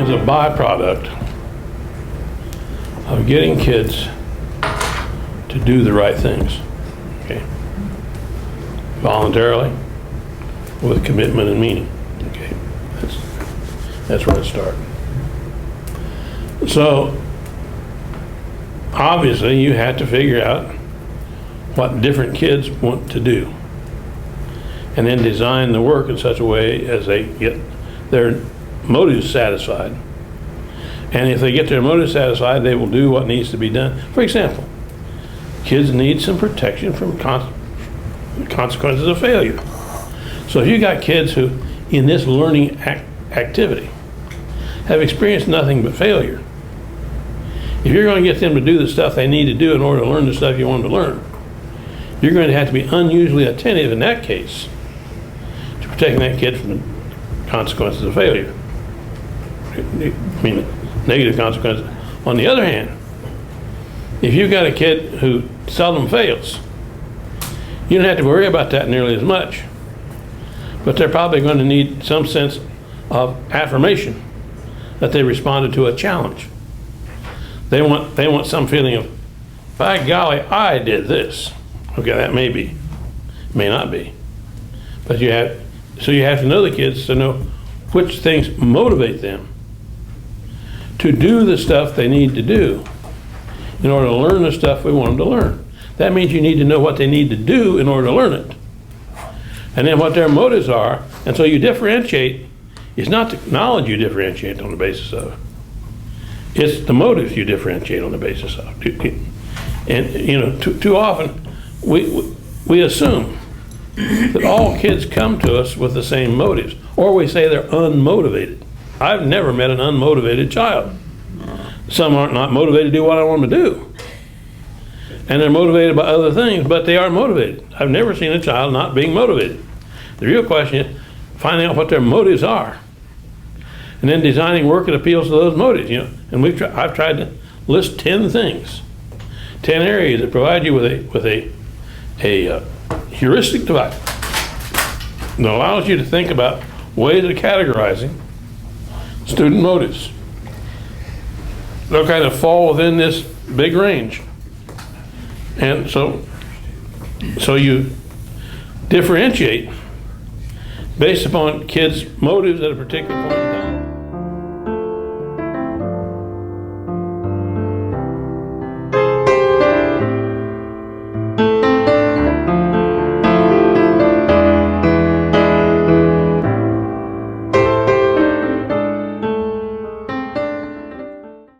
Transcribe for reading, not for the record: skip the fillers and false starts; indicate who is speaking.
Speaker 1: is a byproduct of getting kids to do the right things, okay? Voluntarily, with commitment and meaning, okay? That's where it starts. So, obviously, you have to figure out what different kids want to do, and then design the work in such a way as they get their motives satisfied. And if they get their motives satisfied, they will do what needs to be done. For example, kids need some protection from consequences of failure. So if you got kids who, in this learning activity, have experienced nothing but failure, if you're going to get them to do the stuff they need to do in order to learn the stuff you want them to learn, you're going to have to be unusually attentive in that case to protecting that kid from the consequences of failure. I mean, negative consequences. On the other hand, if you've got a kid who seldom fails, you don't have to worry about that nearly as much. But they're probably going to need some sense of affirmation that they responded to a challenge. They want some feeling of, by golly, I did this. Okay, that may be, may not be. But you have to know the kids to know which things motivate them to do the stuff they need to do in order to learn the stuff we want them to learn. That means you need to know what they need to do in order to learn it. And then what their motives are, and so you differentiate. It's not the knowledge you differentiate on the basis of. It's the motives you differentiate on the basis of. And you know, too often we assume that all kids come to us with the same motives, or we say they're unmotivated. I've never met an unmotivated child. Some aren't not motivated to do what I want them to do, and they're motivated by other things, but they are motivated. I've never seen a child not being motivated. The real question is finding out what their motives are, and then designing work that appeals to those motives. You know, and I've tried to list 10 things, 10 areas that provide you with a heuristic device that allows you to think about ways of categorizing student motives. They'll kind of fall within this big range, and so you differentiate based upon kids' motives at a particular point.